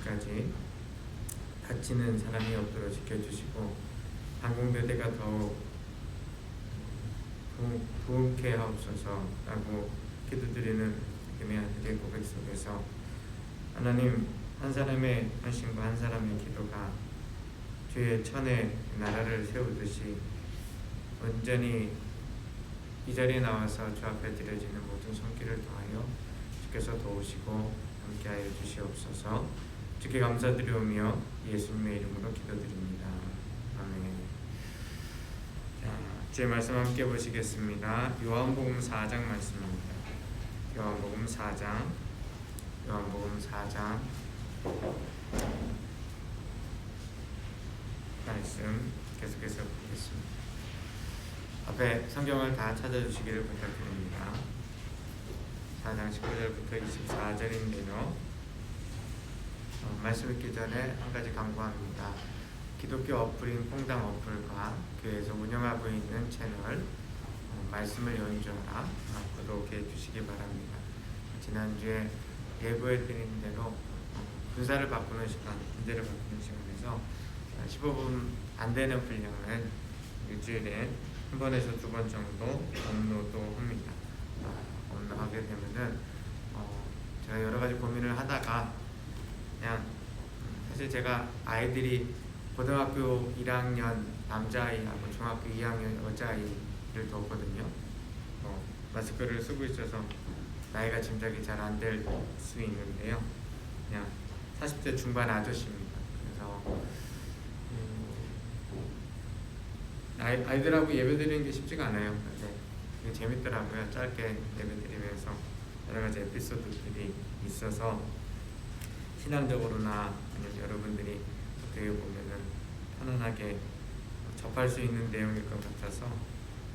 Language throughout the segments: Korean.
때까지 다치는 사람이 없도록 지켜주시고 항공대대가 더욱 부흥케 하옵소서라고 기도드리는 금의 아들의 고백 속에서 하나님, 한 사람의 헌신과 한 사람의 기도가 주의 천의 나라를 세우듯이 온전히 이 자리에 나와서 주 앞에 드려지는 모든 손길을 통하여 주께서 도우시고 함께하여 주시옵소서. 주께 감사드리오며 예수님의 이름으로 기도드립니다. 아멘. 자, 제 말씀 함께 보시겠습니다. 요한복음 4장 말씀입니다. 요한복음 4장 말씀 계속해서 보겠습니다. 앞에 성경을 다 찾아주시기를 부탁드립니다. 4장 19절부터 24절인데요. 말씀 읽기 전에 한 가지 강구합니다. 기독교 어플인 퐁당 어플과 교회에서 운영하고 있는 채널 말씀을 연주하라 구독해 주시기 바랍니다. 지난주에 예고해드린 대로 군사를 바꾸는 시간, 문제를 바꾸는 시간에서 15분 안 되는 분량을 일주일에 한 번에서 두 번 정도 업로드 합니다. 업로드하게 되면은 제가 여러 가지 고민을 하다가 그냥 사실 제가 아이들이 고등학교 1학년 남자아이하고 중학교 2학년 여자아이를 뒀거든요. 마스크를 쓰고 있어서 나이가 짐작이 잘 안 될 수 있는데요. 그냥 40대 중반 아저씨입니다. 그래서 아이들하고 예배드리는 게 쉽지가 않아요. 근데 되게 재밌더라고요. 짧게 예배드리면서 여러 가지 에피소드들이 있어서 신앙적으로나 아니면 여러분들이 어떻게 보면은 편안하게 접할 수 있는 내용일 것 같아서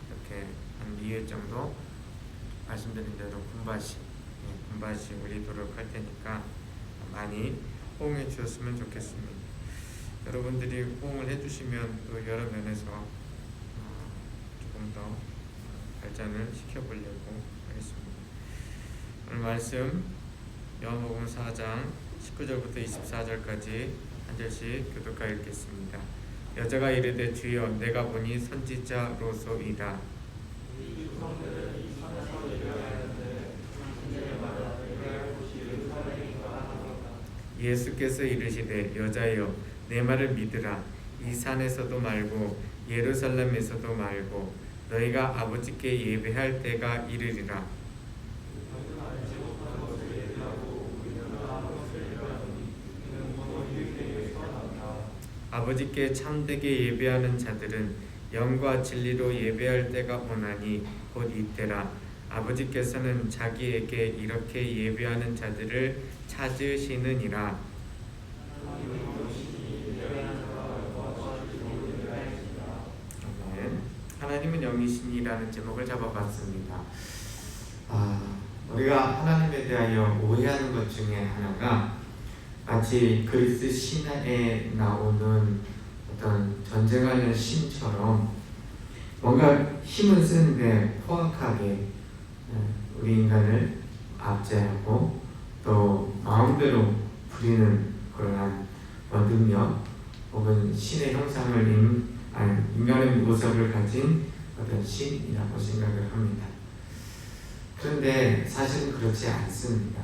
이렇게 한 2회 정도 말씀드린 대로 군바시 올리도록 할 테니까 많이 호응해 주셨으면 좋겠습니다. 여러분들이 호응을 해주시면 또 여러 면에서 조금 더 발전을 시켜보려고 하겠습니다. 오늘 말씀 요한복음 4장 19절부터 24절까지 한 절씩 교독하여 읽겠습니다. 여자가 이르되 주여 내가 보니 선지자로소이다. 예수께서 이르시되 여자여 내 말을 믿으라. 이 산에서도 말고 예루살렘에서도 말고 너희가 아버지께 예배할 때가 이르리라. 아버지께 참되게 예배하는 자들은 영과 진리로 예배할 때가 오나니 곧 이때라. 아버지께서는 자기에게 이렇게 예배하는 자들을 찾으시느니라. 하나님은 영이시니라는 제목을 잡아봤습니다. 우리가 하나님에 대하여 오해하는 것 중에 하나가 마치 그리스 신화에 나오는 어떤 전쟁하는 신처럼 뭔가 힘은 쓰는데 포악하게 우리 인간을 압제하고 또 마음대로 부리는 그러한 능력 혹은 신의 형상을 인간의 모습을 가진 어떤 신이라고 생각을 합니다. 그런데 사실은 그렇지 않습니다.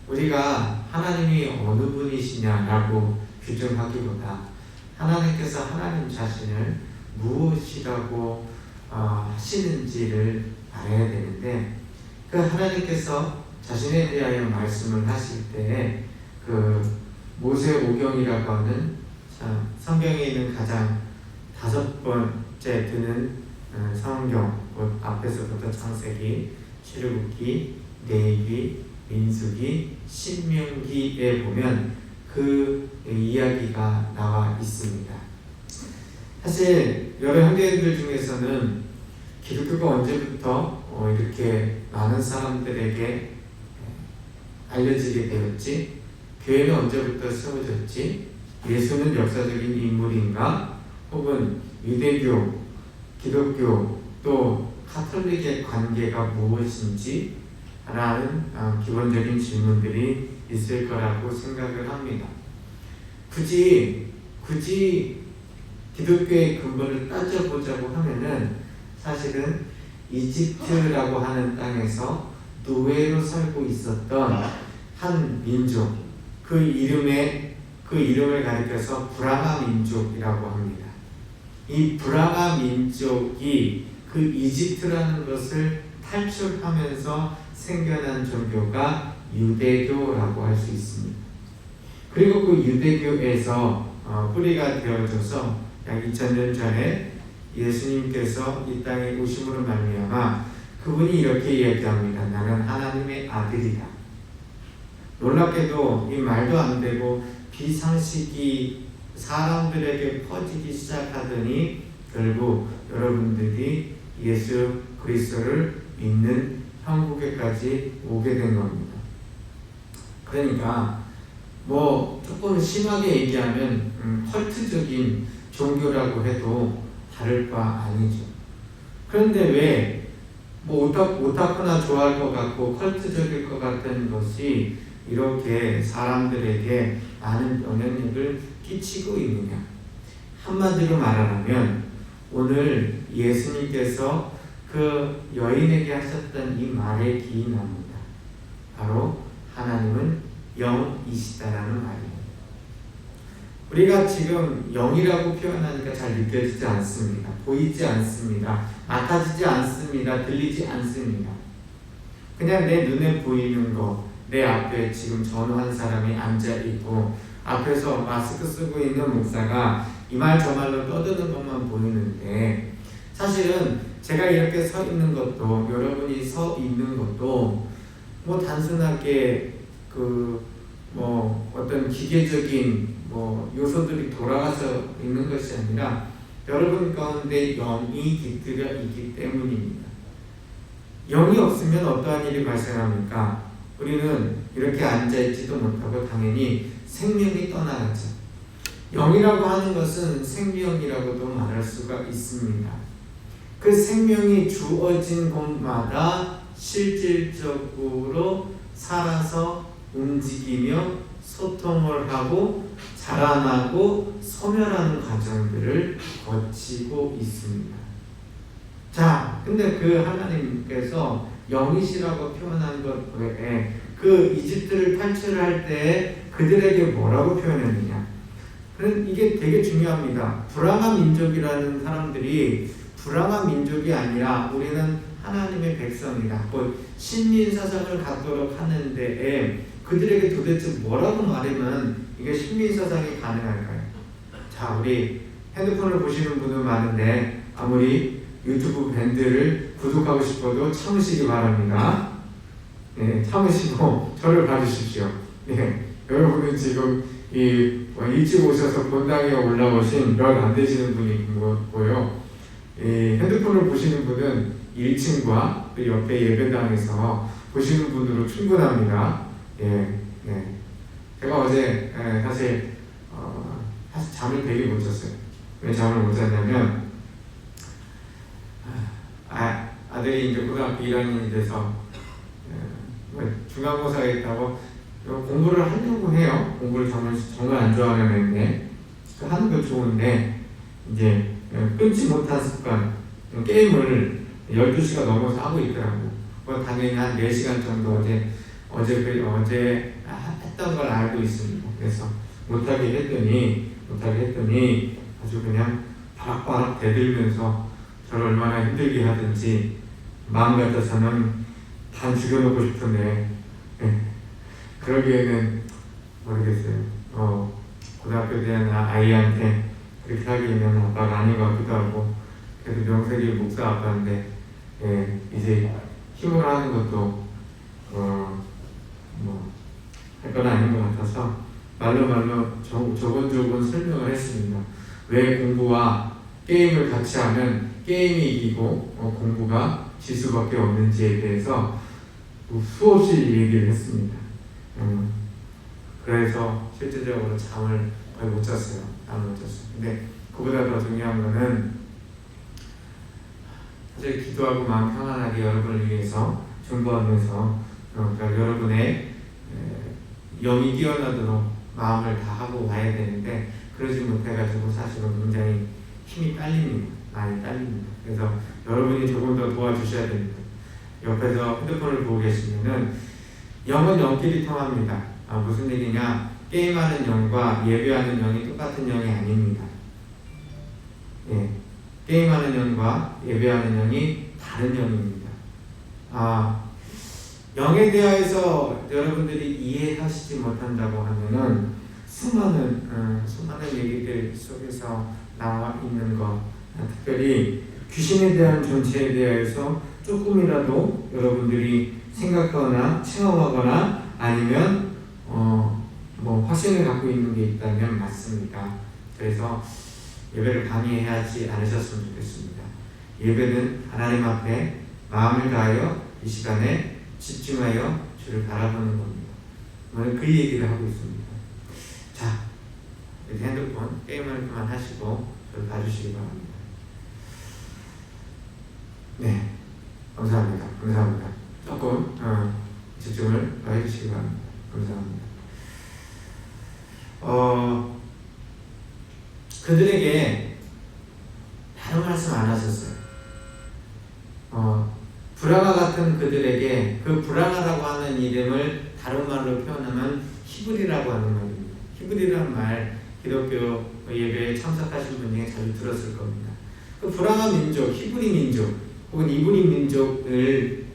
우리가 하나님이 어느 분이시냐라고 규정하기보다 하나님께서 하나님 자신을 무엇이라고 하시는지를 알아야 되는데, 그 하나님께서 자신에 대하여 말씀을 하실 때 그 모세오경이라고 하는 성경에 있는 가장 5번째 드는 성경, 앞에서부터 창세기, 출애굽기, 레위기, 민수기, 신명기에 보면 그 이야기가 나와 있습니다. 사실 여러 현대인들 중에서는 기독교가 언제부터 이렇게 많은 사람들에게 알려지게 되었지? 교회는 언제부터 세워졌지? 예수는 역사적인 인물인가? 혹은 유대교, 기독교, 또 카톨릭의 관계가 무엇인지 라는 기본적인 질문들이 있을 거라고 생각을 합니다. 굳이 기독교의 근본을 따져보자고 하면은 사실은 이집트라고 하는 땅에서 노예로 살고 있었던 한 민족, 그 이름을 가리켜서 브라마 민족이라고 합니다. 이 브라마 민족이 그 이집트라는 것을 탈출하면서 생겨난 종교가 유대교라고 할 수 있습니다. 그리고 그 유대교에서 뿌리가 되어져서 약 2000년 전에 예수님께서 이 땅에 오심으로 말미암아 그분이 이렇게 이야기합니다. 나는 하나님의 아들이다. 놀랍게도 이 말도 안 되고 비상식이 사람들에게 퍼지기 시작하더니 결국 여러분들이 예수 그리스도를 믿는 형국에까지 오게 된 겁니다. 그러니까 뭐 조금 심하게 얘기하면 컬트적인 종교라고 해도 다를 바 아니죠. 그런데 왜 뭐 오타쿠나 좋아할 것 같고 컬트적일 것 같은 것이 이렇게 사람들에게 많은 영향력을 끼치고 있느냐? 한마디로 말하면 오늘 예수님께서 그 여인에게 하셨던 이 말에 기인합니다. 바로 하나님은 영이시다라는 말입니다. 우리가 지금 영이라고 표현하니까 잘 느껴지지 않습니다. 보이지 않습니다. 맡아지지 않습니다. 들리지 않습니다. 그냥 내 눈에 보이는 거, 내 앞에 지금 전후한 사람이 앉아있고 앞에서 마스크 쓰고 있는 목사가 이 말 저 말로 떠드는 것만 보이는데 사실은 제가 이렇게 서 있는 것도 여러분이 서 있는 것도 뭐 단순하게 어떤 기계적인 요소들이 돌아가서 있는 것이 아니라 여러분 가운데 영이 깃들여 있기 때문입니다. 영이 없으면 어떠한 일이 발생합니까? 우리는 이렇게 앉아있지도 못하고 당연히 생명이 떠나가죠. 영이라고 하는 것은 생명이라고도 말할 수가 있습니다. 그 생명이 주어진 곳마다 실질적으로 살아서 움직이며 소통을 하고 자라나고 소멸하는 과정들을 거치고 있습니다. 자, 근데 그 하나님께서 영이시라고 표현한 것 외에 그 이집트를 탈출할 때 그들에게 뭐라고 표현했느냐? 이게 되게 중요합니다. 브라마 민족이라는 사람들이 브라마 민족이 아니라 우리는 하나님의 백성이다. 신민 사상을 갖도록 하는 데에 그들에게 도대체 뭐라고 말하면 이게 신민 사상이 가능할까요? 자, 우리 핸드폰을 보시는 분은 많은데 아무리 유튜브 밴드를 구독하고 싶어도 참으시기 바랍니다. 네, 참으시고 저를 봐주십시오. 네, 여러분은 지금 일찍 오셔서 본당에 올라오신 몇 안 되시는 분이 고요. 핸드폰을 보시는 분은 1층과 그 옆에 예배당에서 보시는 분으로 충분합니다. 예. 제가 어제 사실 잠을 되게 못 잤어요. 왜 잠을 못 잤냐면 아들이 이제 고등학교 1학년이 돼서 중간고사가 있다고 공부를 하려고 해요. 공부를 정말 안 좋아하는 애인데 하는 거 좋은데 이제 끊지 못한 습관 게임을 12시가 넘어서 하고 있더라고. 당연히 한 4시간 정도 어제 했던 걸 알고 있습니다. 그래서 못하게 했더니 아주 그냥 바락바락 대들면서 저를 얼마나 힘들게 하든지 마음 같아서는 다 죽여놓고 싶은데 그러기에는 모르겠어요. 고등학교 대한 아이한테 그렇게 하기에는 아빠가 아닌 것 같기도 하고 그래도 명색이 목사 아빠인데 이제 힘으로 하는 것도 할 건 아닌 것 같아서 말로 조곤조곤 설명을 했습니다. 왜 공부와 게임을 같이 하면 게임이 이기고 공부가 질 수밖에 없는지에 대해서 수없이 얘기를 했습니다. 그래서 실제적으로 잠을 거의 못 잤어요. 근데 그보다 더 중요한 거는 사실 기도하고 마음 편안하게 여러분을 위해서 중보하면서 여러분의 영이 뛰어나도록 마음을 다하고 와야 되는데 그러지 못해가지고 사실은 굉장히 힘이 딸립니다. 많이 딸립니다. 그래서 여러분이 조금 더 도와주셔야 됩니다. 옆에서 핸드폰을 보고 계시면은 영은 영끼리 통합니다. 무슨 얘기냐? 게임하는 영과 예배하는 영이 똑같은 영이 아닙니다. 예, 게임하는 영과 예배하는 영이 다른 영입니다. 영에 대해서 여러분들이 이해하시지 못한다고 하면은 수많은 얘기들 속에서 나와 있는 것, 특별히 귀신에 대한 존재에 대해서 조금이라도 여러분들이 생각하거나 체험하거나 아니면 확신을 갖고 있는 게 있다면 맞습니다. 그래서 예배를 방해하지 않으셨으면 좋겠습니다. 예배는 하나님 앞에 마음을 다하여 이 시간에 집중하여 주를 바라보는 겁니다. 오늘 그 얘기를 하고 있습니다. 자, 이제 핸드폰 게임을 그만하시고 저를 봐주시기 바랍니다. 네, 감사합니다. 조금 집중을 해주시기 바랍니다. 감사합니다. 그들에게 다른 말씀 안 하셨어요. 브라가 같은 그들에게 그 브라가라고 하는 이름을 다른 말로 표현하면 히브리라고 하는 말입니다. 히브리라는 말 기독교 예배에 참석하신 분 중에 자주 들었을 겁니다. 그 브라가 민족, 히브리 민족 혹은 이브리 민족을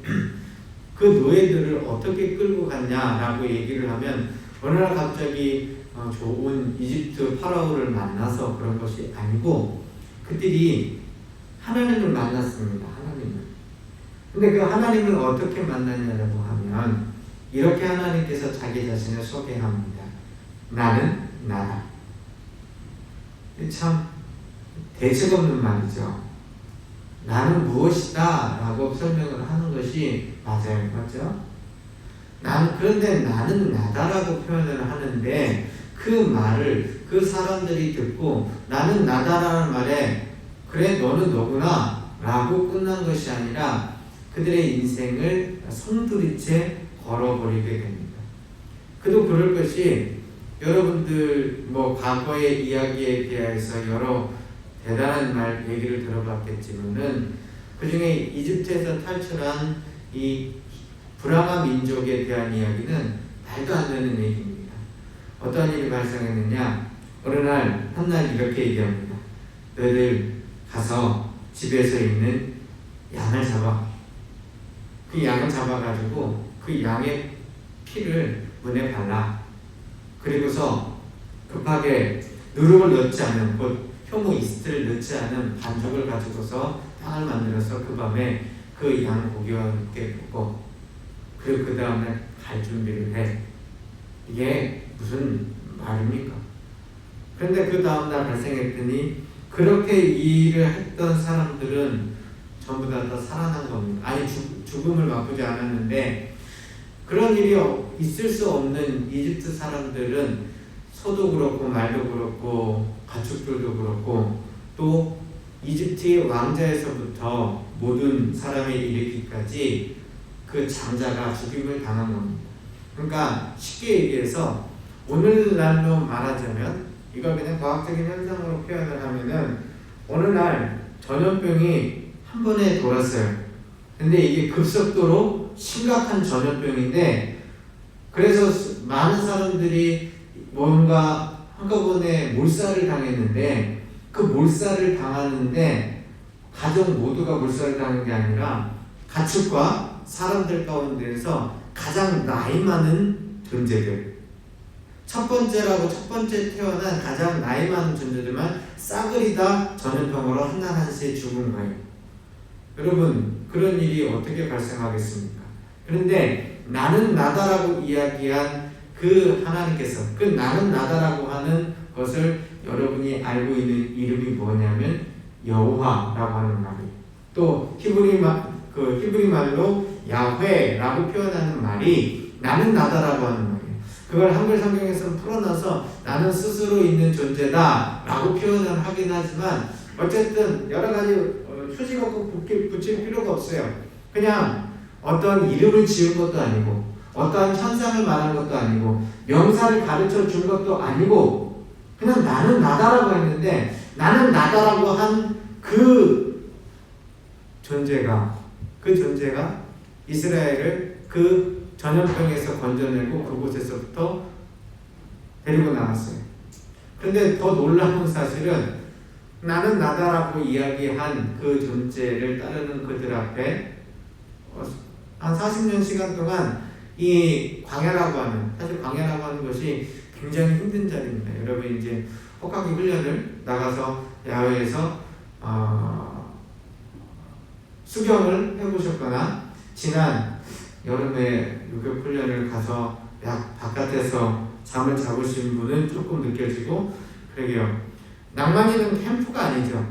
그 노예들을 어떻게 끌고 갔냐라고 얘기를 하면 어느 날 갑자기 좋은 이집트 파라오를 만나서 그런 것이 아니고 그들이 하나님을 만났습니다. 하나님을. 근데 그 하나님을 어떻게 만났냐라고 하면 이렇게 하나님께서 자기 자신을 소개합니다. 나는 나다. 참 대책 없는 말이죠. 나는 무엇이다 라고 설명을 하는 것이 맞아요. 맞죠? 그런데 나는 나다라고 표현을 하는데 그 말을 그 사람들이 듣고 나는 나다라는 말에 그래 너는 너구나 라고 끝난 것이 아니라 그들의 인생을 송두리째 걸어버리게 됩니다. 그도 그럴 것이 여러분들 과거의 이야기에 대해서 여러 대단한 얘기를 들어봤겠지만은 그 중에 이집트에서 탈출한 이 브라마 민족에 대한 이야기는 말도 안 되는 얘기입니다. 어떤 일이 발생했느냐? 어느 날 한날 이렇게 얘기합니다. 너희들 가서 집에서 있는 양을 잡아. 그 양을 잡아가지고 그 양의 피를 문에 발라. 그리고서 급하게 누룩을 넣지 않은 효모 이스트를 넣지 않은 반죽을 가지고서 빵을 만들어서 그 밤에 그 양 고기와 함께 볶고 그리고 그 다음에 갈 준비를 해. 이게 무슨 말입니까? 그런데 그 다음날 발생했더니 그렇게 일을 했던 사람들은 전부 다 살아난 겁니다. 아니 죽음을 맛보지 않았는데 그런 일이 있을 수 없는 이집트 사람들은 소도 그렇고 말도 그렇고 가축들도 그렇고 또 이집트의 왕자에서부터 모든 사람에 이르기까지 그 장자가 죽임을 당한 겁니다. 그러니까 쉽게 얘기해서 오늘날로 말하자면 이걸 그냥 과학적인 현상으로 표현을 하면은 어느 날 전염병이 한 번에 돌았어요. 근데 이게 급속도로 심각한 전염병인데 그래서 많은 사람들이 뭔가 한꺼번에 몰살을 당했는데 그 몰살을 당하는데 가족 모두가 몰살을 당한 게 아니라 가축과 사람들 가운데에서 가장 나이 많은 존재들 첫 번째 태어난 가장 나이 많은 존재들만 싸그리 다 전염병으로 한날한시에 죽은 거예요. 여러분 그런 일이 어떻게 발생하겠습니까? 그런데 나는 나다라고 이야기한 그 하나님께서 그 나는 나다라고 하는 것을 여러분이 알고 있는 이름이 뭐냐면 여호와라고 하는 말이에요. 또 히브리 말로 야훼라고 표현하는 말이 나는 나다라고 하는 말이에요. 그걸 한글 성경에서는 풀어놔서 나는 스스로 있는 존재다 라고 표현을 하긴 하지만 어쨌든 여러 가지 휴지가 꼭 붙일 필요가 없어요. 그냥 어떤 이름을 지은 것도 아니고 어떠한 현상을 말하는 것도 아니고 명사를 가르쳐 준 것도 아니고 그냥 나는 나다라고 했는데 나는 나다라고 한 그 존재가 이스라엘을 그 전염병에서 건져내고 그곳에서부터 데리고 나왔어요. 그런데 더 놀라운 사실은 나는 나다라고 이야기한 그 존재를 따르는 그들 앞에 한 40년 시간 동안 이 광야라고 하는 것이 굉장히 힘든 자리입니다. 여러분 이제 혹하기 훈련을 나가서 야외에서 수경을 해보셨거나 지난 여름에 유격 훈련을 가서 바깥에서 잠을 자보신 분은 조금 느껴지고 그러게요. 낭만이는 캠프가 아니죠.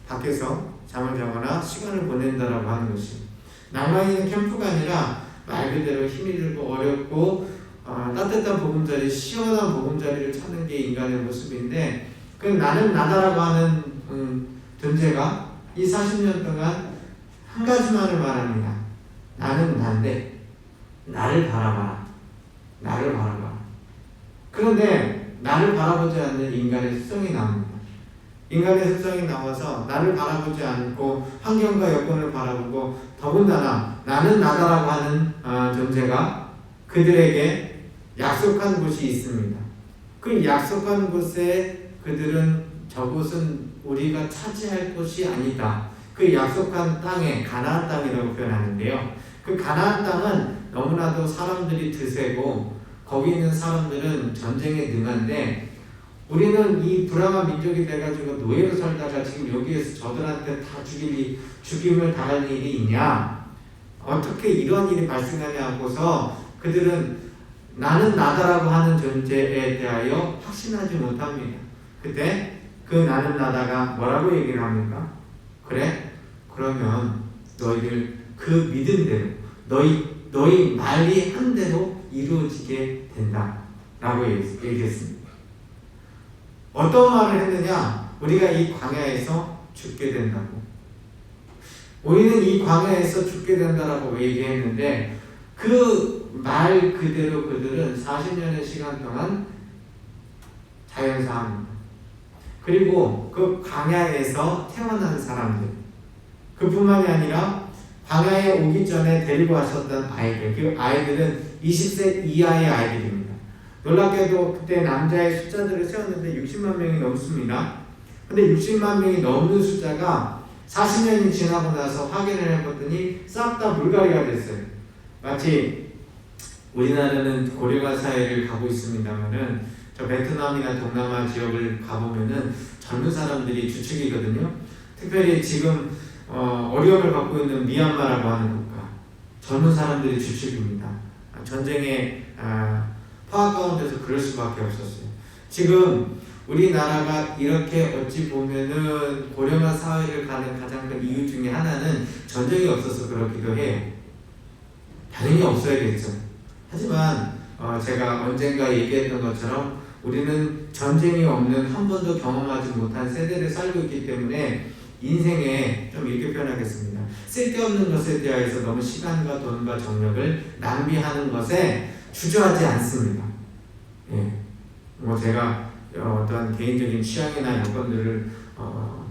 밖에서 잠을 자거나 시간을 보낸다라고 하는 것이 낭만이는 캠프가 아니라 말 그대로 힘이 들고 어렵고 따뜻한 보금자리, 시원한 보금자리를 찾는 게 인간의 모습인데 그 나는 나다라고 하는 존재가 이 40년 동안 한 가지만을 말합니다. 나는 난데 나를 바라봐라. 그런데 나를 바라보지 않는 인간의 습성이 나옵니다. 인간의 습성이 나와서 나를 바라보지 않고 환경과 여건을 바라보고 더군다나 나는 나다라고 하는 존재가 그들에게 약속한 곳이 있습니다. 그 약속한 곳에 그들은 저곳은 우리가 차지할 곳이 아니다. 그 약속한 땅에 가나안 땅이라고 표현하는데요. 그 가나안 땅은 너무나도 사람들이 드세고 거기 있는 사람들은 전쟁에 능한데 우리는 이 불쌍한 민족이 돼가지고 노예로 살다가 지금 여기에서 저들한테 다 죽임을 당할 일이 있냐? 어떻게 이런 일이 발생하냐 하고서 그들은 나는 나다라고 하는 존재에 대하여 확신하지 못합니다. 그때 그 나는 나다가 뭐라고 얘기를 합니까? 그래? 그러면 너희들 그 믿음대로 너희 말이 한 대로 이루어지게 된다 라고 얘기했습니다. 어떤 말을 했느냐? 우리가 이 광야에서 죽게 된다고. 우리는 이 광야에서 죽게 된다라고 얘기했는데 그 말 그대로 그들은 40년의 시간 동안 자연사합니다. 그리고 그 광야에서 태어난 사람들 그뿐만이 아니라 광야에 오기 전에 데리고 왔었던 아이들 그 아이들은 20세 이하의 아이들입니다. 놀랍게도 그때 남자의 숫자들을 세웠는데 60만 명이 넘습니다. 근데 60만 명이 넘는 숫자가 40년이 지나고 나서 확인을 해봤더니 싹 다 물갈이가 됐어요. 마치 우리나라는 고령화 사회를 가고 있습니다만은 저 베트남이나 동남아 지역을 가보면은 젊은 사람들이 주축이거든요. 특별히 지금 어려움을 받고 있는 미얀마라고 하는 국가 젊은 사람들이 주축입니다. 전쟁에 파악 가운데서 그럴 수밖에 없었어요. 지금 우리나라가 이렇게 어찌 보면은 고령화 사회를 가는 가장 큰 이유 중에 하나는 전쟁이 없어서 그렇기도 해요. 당연히 없어야겠죠. 하지만 제가 언젠가 얘기했던 것처럼 우리는 전쟁이 없는 한 번도 경험하지 못한 세대를 살고 있기 때문에 인생에 좀 이렇게 표현하겠습니다. 쓸데없는 것에 대해서 너무 시간과 돈과 정력을 낭비하는 것에 주저하지 않습니다. 예. 제가 어떤 개인적인 취향이나 여건들을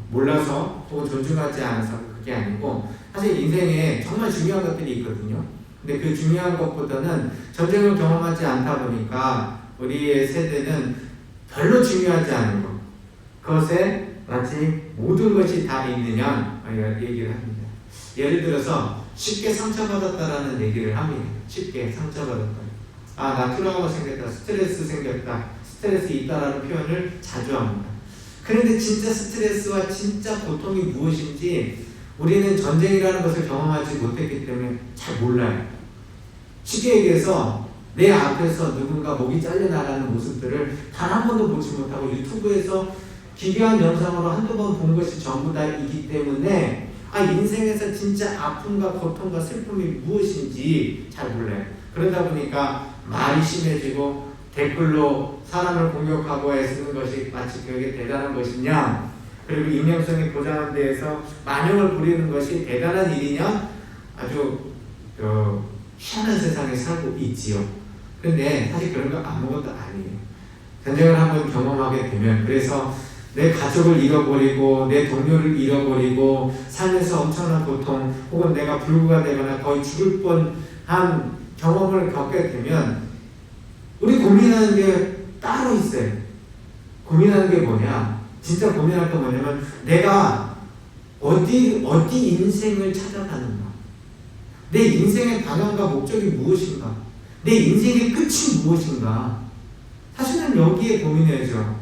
몰라서 혹은 존중하지 않아서 그게 아니고 사실 인생에 정말 중요한 것들이 있거든요. 근데 그 중요한 것보다는 전쟁을 경험하지 않다 보니까 우리의 세대는 별로 중요하지 않은 것 그것에 마치 모든 것이 다 있느냐 얘기를 합니다. 예를 들어서 쉽게 상처받았다라는 얘기를 합니다. 쉽게 상처받았다. 나 트라우마 생겼다. 스트레스 생겼다. 스트레스 있다라는 표현을 자주 합니다. 그런데 진짜 스트레스와 진짜 고통이 무엇인지 우리는 전쟁이라는 것을 경험하지 못했기 때문에 잘 몰라요. 쉽게 얘기해서 내 앞에서 누군가 목이 잘려나가는 모습들을 단 한 번도 보지 못하고 유튜브에서 기괴한 영상으로 한두 번 본 것이 전부 다이기 때문에 인생에서 진짜 아픔과 고통과 슬픔이 무엇인지 잘 몰라요. 그러다 보니까 말이 심해지고 댓글로 사람을 공격하고 애쓰는 것이 마치 그게 대단한 것이냐, 그리고 익명성이 보장한 데에서 만용을 부리는 것이 대단한 일이냐, 아주 희한한 세상에 살고 있지요. 근데 사실 그런 거 아무것도 아니에요. 전쟁을 한번 경험하게 되면, 그래서 내 가족을 잃어버리고 내 동료를 잃어버리고 삶에서 엄청난 고통 혹은 내가 불구가 되거나 거의 죽을 뻔한 경험을 겪게 되면 우리 고민하는 게 따로 있어요. 고민하는 게 뭐냐? 진짜 고민할 게 뭐냐면 내가 어디 인생을 찾아가는가? 내 인생의 방향과 목적이 무엇인가? 내 인생의 끝이 무엇인가? 사실은 여기에 고민해야죠.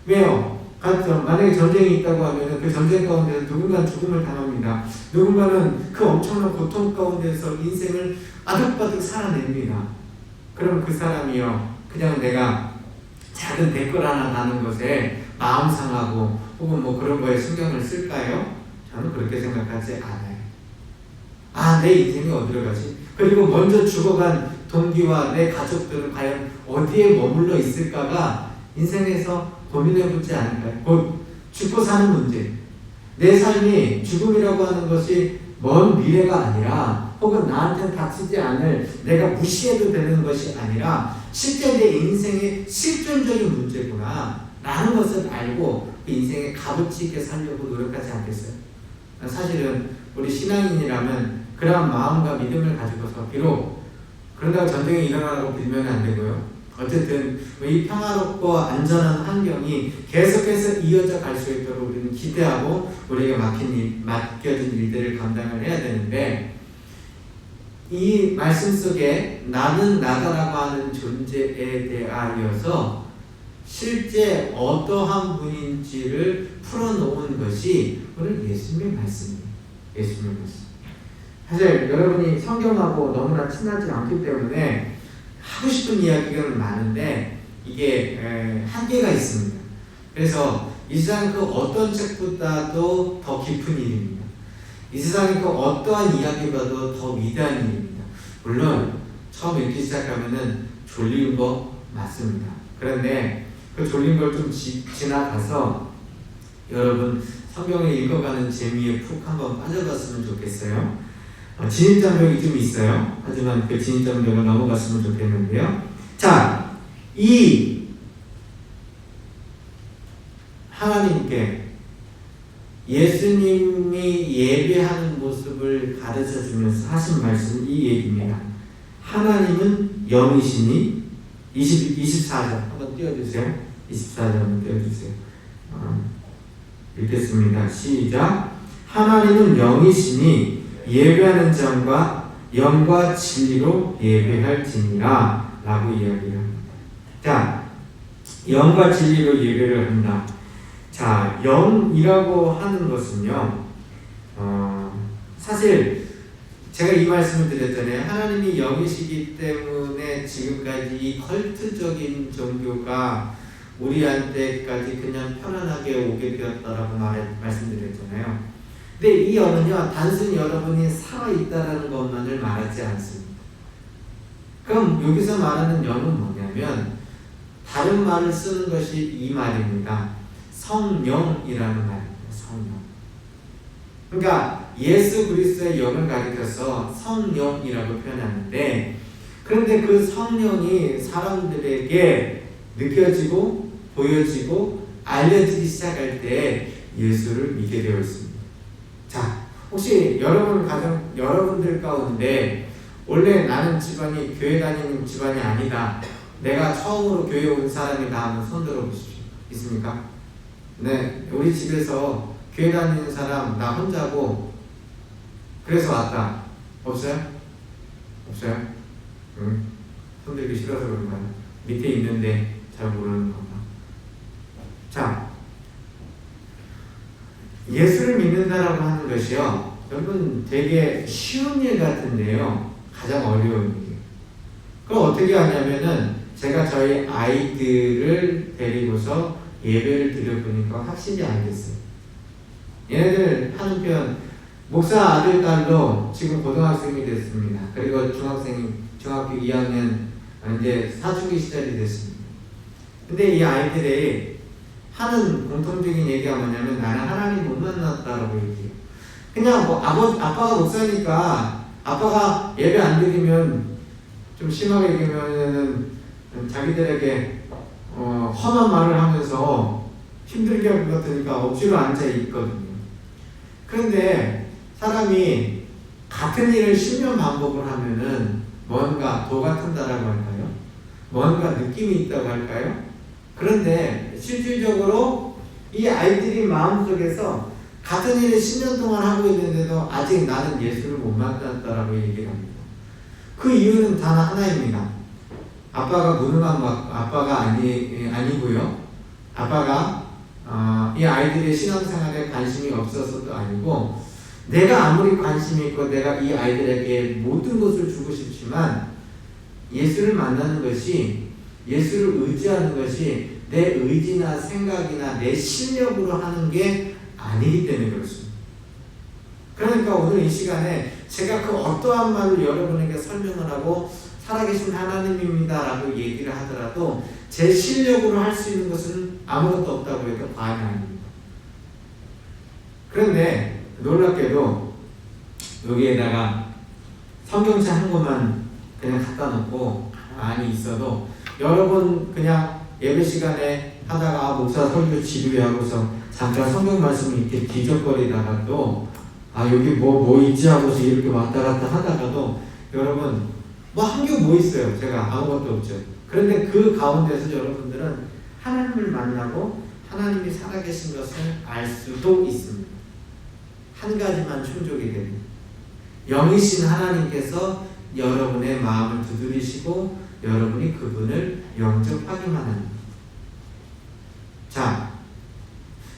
왜요? 만약에 전쟁이 있다고 하면 그 전쟁 가운데서 누군가는 죽음을 당합니다. 누군가는 그 엄청난 고통 가운데서 인생을 아득바득 살아냅니다. 그럼 그 사람이요, 그냥 내가 작은 댓글 하나 다는 것에 마음 상하고 혹은 뭐 그런 거에 신경을 쓸까요? 저는 그렇게 생각하지 않아요. 아, 내 인생이 어디로 가지? 그리고 먼저 죽어간 동기와 내 가족들은 과연 어디에 머물러 있을까가 인생에서 고민해보지 않을까요? 곧 죽고 사는 문제. 내 삶이 죽음이라고 하는 것이 먼 미래가 아니라 혹은 나한테는 닥치지 않을 내가 무시해도 되는 것이 아니라 실제 내 인생의 실존적인 문제구나 라는 것을 알고 그 인생에 값어치 있게 살려고 노력하지 않겠어요? 사실은 우리 신앙인이라면 그러한 마음과 믿음을 가지고서 비록 그런다고 전쟁이 일어나라고 빌면 안 되고요. 어쨌든 이 평화롭고 안전한 환경이 계속해서 이어져 갈 수 있도록 우리는 기대하고 우리에게 맡겨진 일들을 감당을 해야 되는데, 이 말씀 속에 나는 나다라고 하는 존재에 대하여서 실제 어떠한 분인지를 풀어놓은 것이 오늘 예수님의 말씀이에요. 예수님의 말씀. 사실 여러분이 성경하고 너무나 친하지 않기 때문에 하고 싶은 이야기가 많은데 이게 한계가 있습니다. 그래서 이 세상 그 어떤 책보다도 더 깊은 일입니다. 이 세상의 그 어떠한 이야기보다도 더 위대한 일입니다. 물론 처음 읽기 시작하면은 졸린 거 맞습니다. 그런데 그 졸린 걸 좀 지나가서 여러분 성경을 읽어가는 재미에 푹 한번 빠져봤으면 좋겠어요. 진입장벽이 좀 있어요. 하지만 그 진입장벽을 넘어갔으면 좋겠는데요. 자, 이 하나님께 예수님이 예배하는 모습을 가르쳐 주면서 하신 말씀은 이 얘기입니다. 하나님은 영이시니 24절 한번 띄워주세요. 24절 한번 띄워주세요. 읽겠습니다. 시작. 하나님은 영이시니 예배하는 자가 영과 진리로 예배할지니라 라고 이야기를 합니다. 자, 영과 진리로 예배를 한다. 자, 영이라고 하는 것은요, 사실 제가 이 말씀을 드렸잖아요. 하나님이 영이시기 때문에 지금까지 이 컬트적인 종교가 우리한테까지 그냥 편안하게 오게 되었다라고 말씀드렸잖아요. 근데 이 영은요, 단순히 여러분이 살아있다라는 것만을 말하지 않습니다. 그럼 여기서 말하는 영은 뭐냐면 다른 말을 쓰는 것이 이 말입니다. 성령이라는 말입니다. 성령. 그러니까 예수 그리스도의 영을 가리켜서 성령이라고 표현하는데, 그런데 그 성령이 사람들에게 느껴지고 보여지고 알려지기 시작할 때 예수를 믿게 되어 있습니다. 자, 혹시 여러분들 가운데 원래 나는 집안이 교회 다니는 집안이 아니다, 내가 처음으로 교회 온 사람이다 하면 손 들어보십시오. 있습니까? 네, 우리 집에서 교회 다니는 사람 나 혼자고 그래서 왔다. 없어요? 없어요? 응? 손 들기 싫어서 그런가요? 밑에 있는데 잘 모르는 건가? 자, 예수를 믿는다라고 하는 것이요, 여러분 되게 쉬운 일 같은데요, 가장 어려운 일이에요. 그럼 어떻게 하냐면은 제가 저희 아이들을 데리고서 예배를 드려보니까 확실히 알겠어요. 얘네들 하는 표현, 목사 아들 딸도 지금 고등학생이 됐습니다. 그리고 중학교 2학년 이제 사춘기 시절이 됐습니다. 근데 이 아이들이 하는 공통적인 얘기가 뭐냐면 나는 하나님 못 만났다라고 얘기해요. 그냥 뭐 아빠가 목사니까 아빠가 예배 안 드리면 좀 심하게 얘기하면은 자기들에게 험한 말을 하면서 힘들게 할 것 같으니까 억지로 앉아 있거든요. 그런데 사람이 같은 일을 10년 반복을 하면은 뭔가 도가 튼다라고 할까요? 뭔가 느낌이 있다고 할까요? 그런데 실질적으로 이 아이들이 마음속에서 같은 일을 10년 동안 하고 있는데도 아직 나는 예수를 못 만났다라고 얘기를 합니다. 그 이유는 단 하나입니다. 아빠가 무능한 아빠가 아니고요. 아빠가 이 아이들의 신앙생활에 관심이 없어서도 아니고, 내가 아무리 관심이 있고 내가 이 아이들에게 모든 것을 주고 싶지만 예수를 만나는 것이, 예수를 의지하는 것이 내 의지나 생각이나 내 실력으로 하는 게 아니기 때문에 그렇습니다. 그러니까 오늘 이 시간에 제가 그 어떠한 말을 여러분에게 설명을 하고 살아계신 하나님입니다 라고 얘기를 하더라도 제 실력으로 할 수 있는 것은 아무것도 없다고 해도 과언이 아닙니다. 그런데 놀랍게도 여기에다가 성경책 한 권만 그냥 갖다 놓고 가만히 있어도 여러분 그냥 예배 시간에 하다가 목사 설교 지루해하고서 잠깐 성경 말씀을 이렇게 뒤적거리다가도 여기 뭐 있지 하고서 이렇게 왔다 갔다 하다가도 여러분 한 게 뭐 있어요? 제가 아무것도 없죠. 그런데 그 가운데서 여러분들은 하나님을 만나고 하나님이 살아계신 것을 알 수도 있습니다. 한 가지만 충족이 됩니다. 영이신 하나님께서 여러분의 마음을 두드리시고 여러분이 그분을 영접하기만 합니다. 자,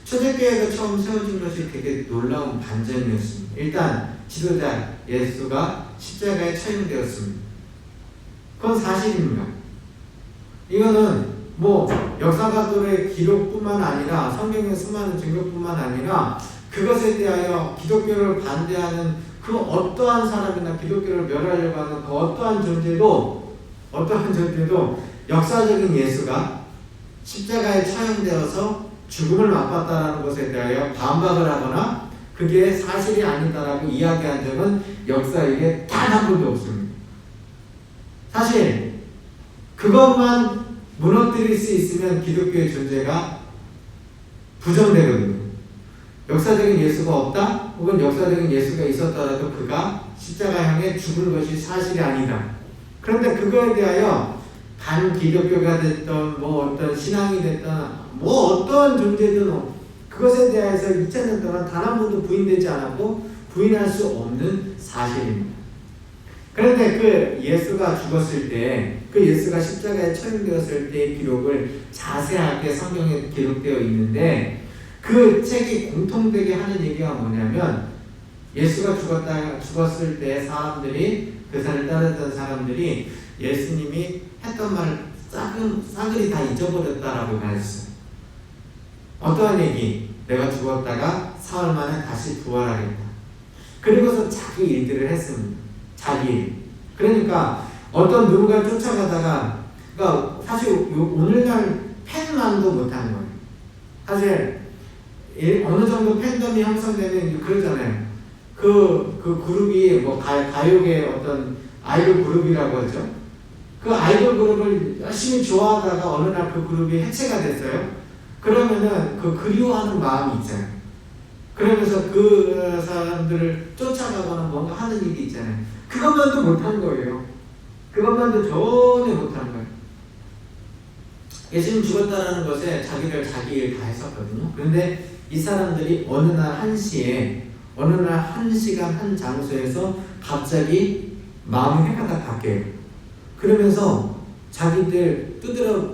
초대교회가 처음 세워진 것이 되게 놀라운 반전이었습니다. 일단 지도자 예수가 십자가에 처형되었습니다. 그건 사실입니다. 이거는 역사가들의 기록뿐만 아니라 성경의 수많은 증거뿐만 아니라 그것에 대하여 기독교를 반대하는 그 어떠한 사람이나 기독교를 멸하려고 하는 그 어떠한 존재도 역사적인 예수가 십자가에 처형되어서 죽음을 맛봤다라는 것에 대하여 반박을 하거나 그게 사실이 아니다라고 이야기한 적은 역사에 단 한 번도 없습니다. 사실 그것만 무너뜨릴 수 있으면 기독교의 존재가 부정되거든요. 역사적인 예수가 없다? 혹은 역사적인 예수가 있었더라도 그가 십자가 향해 죽은 것이 사실이 아니다. 그런데 그거에 대하여 반기독교가 됐던 어떤 신앙이 됐던 어떤 존재든 그것에 대해서 2000년 동안 단 한 번도 부인되지 않았고 부인할 수 없는 사실입니다. 그런데 그 예수가 죽었을 때, 그 예수가 십자가에 처형되었을 때의 기록을 자세하게 성경에 기록되어 있는데 그 책이 공통되게 하는 얘기가 뭐냐면 예수가 죽었을 때 사람들이, 그 산을 따르던 사람들이 예수님이 했던 말을 싸그리 다 잊어버렸다라고 말했어요. 어떠한 얘기? 내가 죽었다가 사흘 만에 다시 부활하겠다. 그리고서 자기 일들을 했습니다. 자기 일. 그러니까 어떤 누군가를 쫓아가다가, 그러니까 사실 오늘날 팬만도 못하는 거예요. 사실 어느 정도 팬덤이 형성되면 그러잖아요. 그 그룹이 가요계 어떤 아이돌 그룹이라고 하죠. 그 아이돌 그룹을 열심히 좋아하다가 어느 날 그 그룹이 해체가 됐어요. 그러면은 그 그리워하는 마음이 있잖아요. 그러면서 그 사람들을 쫓아가거나 뭔가 하는 일이 있잖아요. 그것만도 못한 거예요. 그것만도 전혀 못한 거예요. 예수님 죽었다라는 것에 자기 일 다 했었거든요. 그런데 이 사람들이 어느 날 한 시간 한 장소에서 갑자기 마음이 획가닥 바뀌어요. 그러면서 자기들 두드려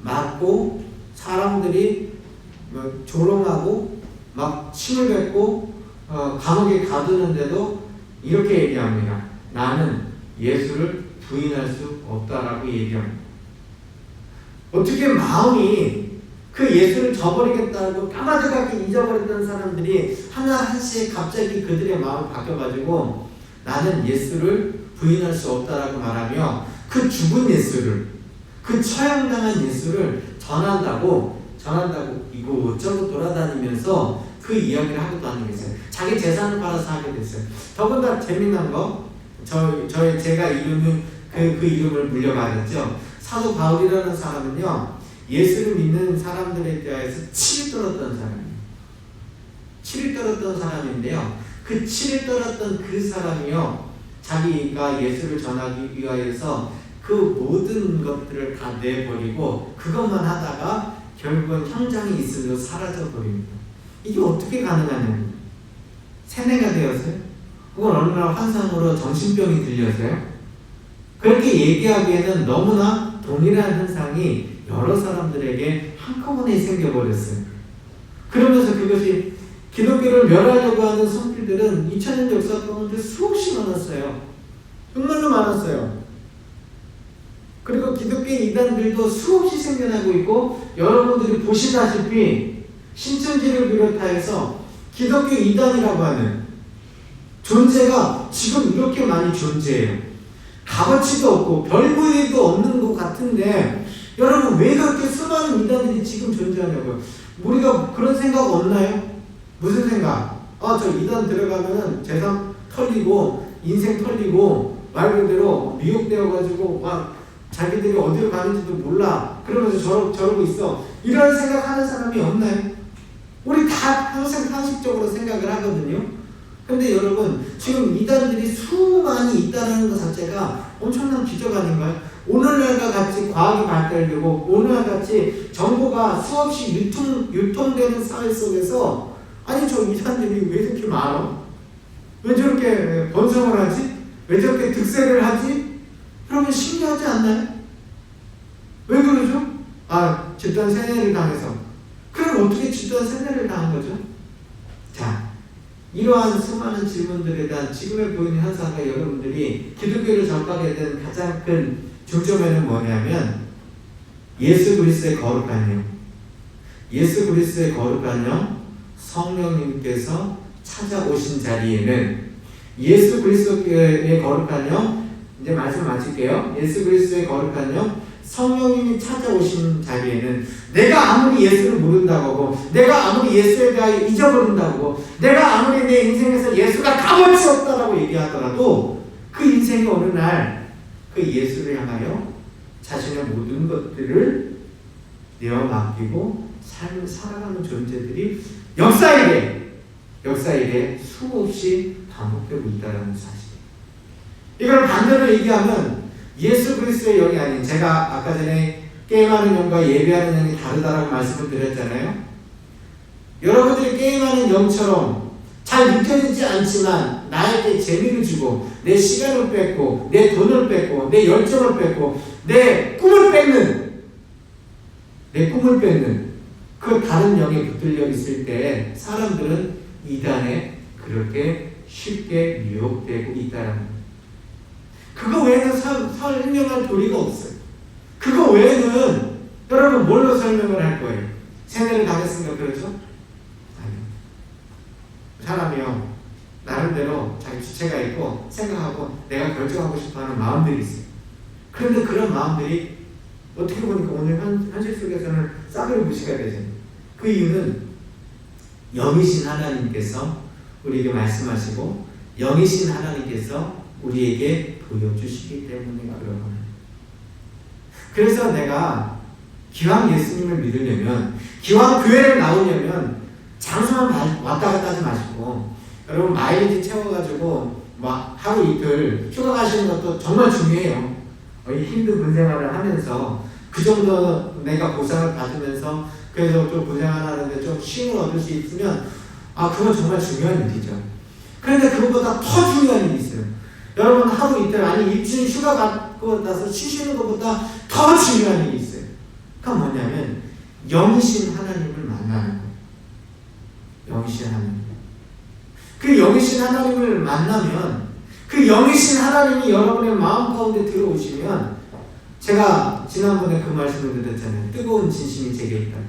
맞고 사람들이 조롱하고 막 침을 뱉고 감옥에 가두는데도 이렇게 얘기합니다. 나는 예수를 부인할 수 없다라고 얘기합니다. 어떻게 마음이 그 예수를 저버리겠다고 까마득하게 잊어버렸던 사람들이 한시에 갑자기 그들의 마음이 바뀌어가지고 나는 예수를 부인할 수 없다라고 말하며 그 죽은 예수를, 그 처형당한 예수를 전한다고 이곳저곳 돌아다니면서 그 이야기를 하고도 하는 게 있어요. 자기 재산을 팔아서 하게 됐어요. 더군다나 재미난 거, 제가 이름은 그 이름을 물려받았죠. 사도 바울이라는 사람은요, 예수를 믿는 사람들에 대해서 치를 떨었던 사람이에요. 치를 떨었던 사람인데요, 그 치를 떨었던 그 사람이요, 자기가 예수를 전하기 위하여서 그 모든 것들을 다 내버리고 그것만 하다가 결국은 형장이 있으려 사라져 버립니다. 이게 어떻게 가능하냐고요. 세뇌가 되었어요? 혹은 어느 날 환상으로 정신병이 들려서요? 그렇게 얘기하기에는 너무나 동일한 현상이 여러 사람들에게 한꺼번에 생겨버렸어요. 그러면서 그것이 기독교를 멸하려고 하는 손길들은 2000년 역사 가운데 수없이 많았어요. 정말로 많았어요. 그리고 기독교 이단들도 수없이 생겨나고 있고, 여러분들이 보시다시피 신천지를 비롯하여서 기독교 이단이라고 하는 존재가 지금 이렇게 많이 존재해요. 값어치도 없고 별 볼일도 없는 것 같은데, 여러분 왜 그렇게 수많은 이단들이 지금 존재하냐고요. 우리가 그런 생각 없나요? 무슨 생각? 저 이단 들어가면은 재산 털리고 인생 털리고 말 그대로 미혹되어가지고 막 자기들이 어디로 가는지도 몰라. 그러면서 저러고 있어. 이런 생각하는 사람이 없나요? 우리 다 항상 상식적으로 생각을 하거든요. 근데 여러분, 지금 이단들이 수많이 있다는 것 자체가 엄청난 기적 아닌가요? 오늘날과 같이 과학이 발달되고 오늘날 같이 정보가 수없이 유통되는 사회 속에서, 아니 저 이단들이 왜 이렇게 많아? 왜 저렇게 번성을 하지? 왜 저렇게 득세를 하지? 그러면 신기하지 않나요? 왜 그러죠? 집단 세뇌를 당해서. 그럼 어떻게 집단 세뇌를 당한 거죠? 자, 이러한 수많은 질문들에 대한 지금에 보이는 현상과 여러분들이 기독교를 전파하게 된 가장 큰 중점에는 뭐냐면, 예수 그리스도의 거룩한 영, 예수 그리스도의 거룩한 영, 성령님께서 찾아오신 자리에는, 예수 그리스도의 거룩한 영, 이제 말씀 마칠게요. 예수 그리스도의 거룩한 영, 성령님이 찾아오신 자리에는 내가 아무리 예수를 모른다고 하고, 내가 아무리 예수에 대하여 잊어버린다고, 내가 아무리 내 인생에서 예수가 값어치 없다라고 얘기하더라도 그 인생이 어느 날 그 예수를 향하여 자신의 모든 것들을 내어 맡기고 삶을 살아가는 존재들이 역사일에 수없이 반복되고 있다는 사실. 이걸 반대로 얘기하면 예수 그리스도의 영이 아닌, 제가 아까 전에 게임하는 영과 예배하는 영이 다르다라고 말씀을 드렸잖아요. 여러분들이 게임하는 영처럼 잘 느껴지지 않지만 나에게 재미를 주고 내 시간을 뺏고 내 돈을 뺏고 내 열정을 뺏고 내 꿈을 뺏는 그 다른 영에 붙들려 있을 때 사람들은 이단에 그렇게 쉽게 미혹되고 있다는 거예요. 그거 외에는 설명할 도리가 없어요. 그거 외에는 여러분 뭘로 설명을 할 거예요? 세뇌를 당했으니까 그렇죠? 아니요. 사람이요, 나름대로 자기 주체가 있고 생각하고 내가 결정하고 싶어하는 마음들이 있어요. 그런데 그런 마음들이 어떻게 보니까 오늘 현실 속에서는 싹을 무시가 되잖아요. 그 이유는 영이신 하나님께서 우리에게 말씀하시고 영이신 하나님께서 우리에게 보여주시기 때문에 그런 거예요. 그래서 내가 기왕 예수님을 믿으려면, 기왕 교회를 나오려면 장소만 왔다 갔다 하지 마시고, 여러분 마일리지 채워가지고 막 하루 이틀 휴가 가시는 것도 정말 중요해요. 힘든 군생활을 하면서 그 정도 내가 보상을 받으면서 그래서 좀 군생활 하는데 좀 쉼을 얻을 수 있으면 그건 정말 중요한 일이죠. 그런데 그것보다 더 중요한 일이 있어요. 여러분 하루 이틀, 아니 일주일 휴가 갖고 나서 쉬시는 것보다 더 중요한 일이 있어요. 그건 뭐냐면 영이신 하나님을 만나는 거예요. 영이신 하나님. 그 영이신 하나님을 만나면, 그 영이신 하나님이 여러분의 마음 가운데 들어오시면, 제가 지난번에 그 말씀을 드렸잖아요. 뜨거운 진심이 제게 있다고.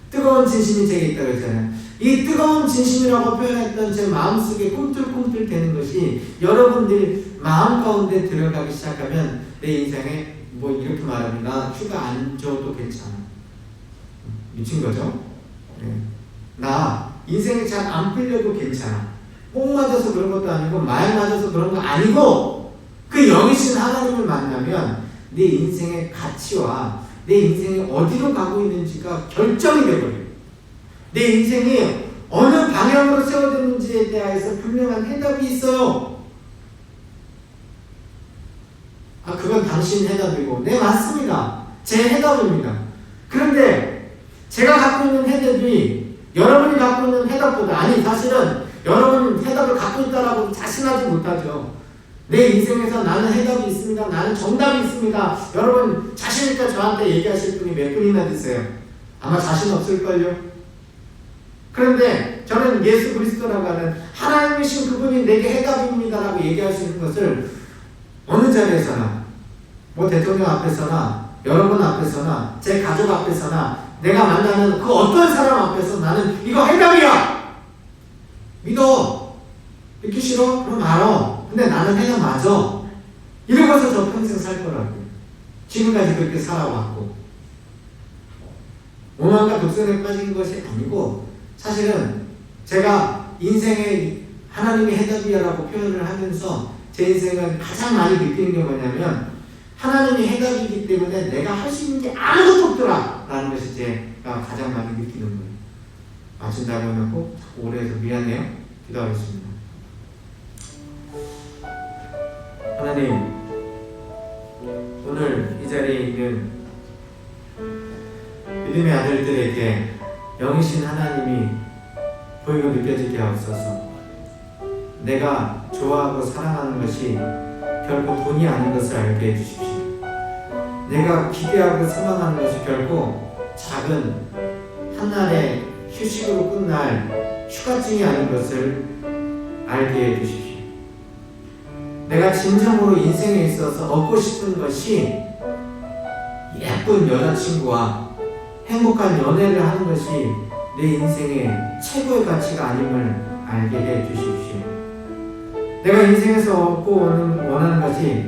뜨거운 진심이 제게 있다고 했잖아요. 이 뜨거운 진심이라고 표현했던 제 마음속에 꿈틀꿈틀 되는 것이 여러분들 마음 가운데 들어가기 시작하면 내 인생에 뭐 이렇게 말하면 나 휴가 안 줘도 괜찮아. 미친 거죠? 네. 나 인생이 잘 안 풀려도 괜찮아. 목 맞아서 그런 것도 아니고 말 맞아서 그런 거 아니고 그 영이신 하나님을 만나면 내 인생의 가치와 내 인생이 어디로 가고 있는지가 결정이 되어버려요. 내 인생이 어느 방향으로 세워졌는지에 대해서 분명한 해답이 있어요. 그건 당신 해답이고, 네, 맞습니다. 제 해답입니다. 그런데 제가 갖고 있는 해답이 여러분이 갖고 있는 해답보다, 아니 사실은 여러분 해답을 갖고 있다라고 자신하지 못하죠. 내 인생에서 나는 해답이 있습니다. 나는 정답이 있습니다. 여러분 자신 있다 저한테 얘기하실 분이 몇 분이나 되세요? 아마 자신 없을걸요? 그런데 저는 예수 그리스도라고 하는 하나님이신 그분이 내게 해답입니다라고 얘기할 수 있는 것을 어느 자리에서나, 뭐 대통령 앞에서나 여러분 앞에서나 제 가족 앞에서나 내가 만나는 그 어떤 사람 앞에서 나는 이거 해답이야! 믿어! 믿기 싫어? 그럼 알아. 근데 나는 해답 맞아. 이러고서 저 평생 살 거라고요. 지금까지 그렇게 살아왔고, 오만과 독선에 빠진 것이 아니고, 사실은 제가 인생에 하나님이 해답이야라고 표현을 하면서 제 인생은 가장 많이 느끼는 게 뭐냐면, 하나님이 해답이기 때문에 내가 할 수 있는 게 아무것도 없더라 라는 것이 제가 가장 많이 느끼는 거예요. 맞춘다고 하면 꼭 오래해서 미안해요. 기도하겠습니다. 하나님, 오늘 이 자리에 있는 믿음의 아들들에게 영이신 하나님이 보이고 느껴지게 하옵소서. 내가 좋아하고 사랑하는 것이 결코 돈이 아닌 것을 알게 해주십시오. 내가 기대하고 소망하는 것이 결코 작은 한날의 휴식으로 끝날 휴가증이 아닌 것을 알게 해주십시오. 내가 진정으로 인생에 있어서 얻고 싶은 것이 예쁜 여자친구와 행복한 연애를 하는 것이 내 인생의 최고의 가치가 아님을 알게 해 주십시오. 내가 인생에서 얻고 원하는 것이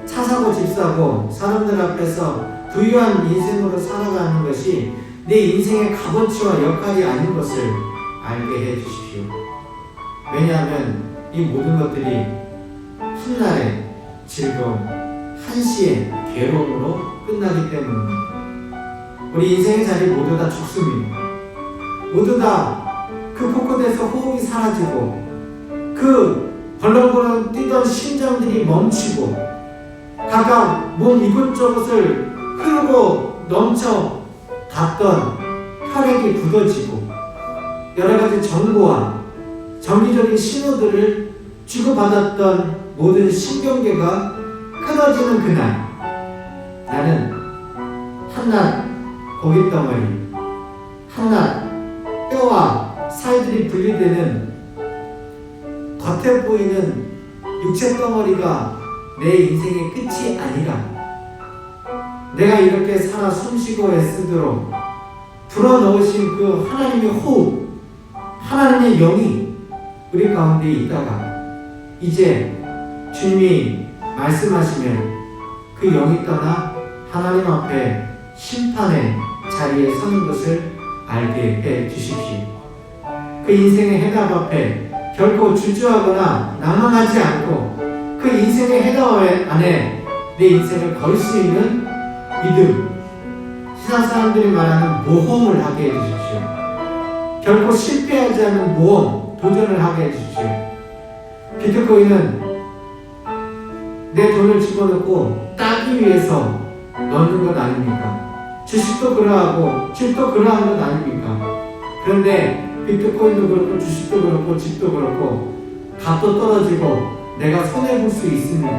차 사고 집 사고 사람들 앞에서 부유한 인생으로 살아가는 것이 내 인생의 값어치와 역할이 아닌 것을 알게 해 주십시오. 왜냐하면 이 모든 것들이 한날의 즐거움, 한시의 괴로움으로 끝나기 때문입니다. 우리 인생의 자리 모두 다 죽습니다. 모두 다 그 곳곳에서 호흡이 사라지고 그 벌렁벌렁 뛰던 심장들이 멈추고 각각 몸 이곳저곳을 흐르고 넘쳐 갔던 혈액이 굳어지고 여러가지 정보와 정기적인 신호들을 주고받았던 모든 신경계가 끊어지는 그날, 나는 한낱 고깃덩어리, 한낱 뼈와 살들이 분리되는 겉에 보이는 육체 덩어리가 내 인생의 끝이 아니라 내가 이렇게 살아 숨쉬고 애쓰도록 불어넣으신 그 하나님의 호흡, 하나님의 영이 우리 가운데 있다가 이제 주님이 말씀하시면 그 영이 떠나 하나님 앞에 심판의 자리에 서는 것을 알게 해 주십시오. 그 인생의 해답 앞에 결코 주저하거나 낭망하지 않고 그 인생의 해답 안에 내 인생을 걸 수 있는 믿음, 세상 사람들이 말하는 모험을 하게 해주십시오. 결코 실패하지 않는 모험, 도전을 하게 해주십시오. 비트코인은 내 돈을 집어넣고 따기 위해서 넣는 것 아닙니까? 주식도 그러하고 집도 그러한 것 아닙니까? 그런데 비트코인도 그렇고 주식도 그렇고 집도 그렇고 값도 떨어지고 내가 손해볼 수 있습니다.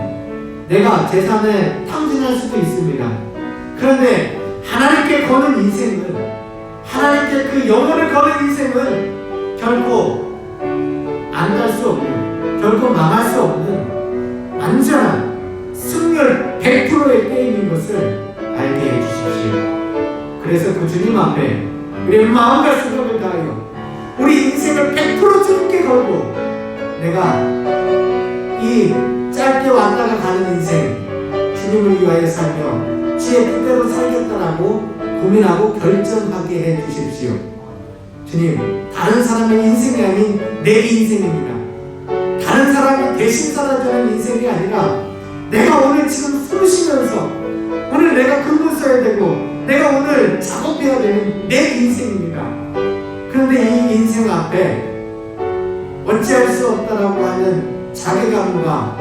내가 재산에 탕진할 수도 있습니다. 그런데 하나님께 거는 인생은, 하나님께 그 영혼을 거는 인생은 결코 안 갈 수 없는, 결코 망할 수 없는 완전한 승률 100%의 게임인 것을 알게 해주십시오. 그래서 그 주님 앞에 우리의 마음과 생각을 다하여 우리 인생을 100% 주님께 걸고 내가 이 짧게 왔다가 가는 인생 주님을 위하여 살며 주의 뜻대로 살겠다라고 고민하고 결정하게 해 주십시오. 주님, 다른 사람의 인생이 아닌 내 인생입니다. 다른 사람이 대신 살아주는 인생이 아니라 내가 오늘 지금 숨 쉬면서 오늘 내가 글도 써야 되고 내가 오늘 작업해야 되는 내 인생입니다. 그런데 이 인생 앞에 어찌할 수 없다라고 하는 자괴감과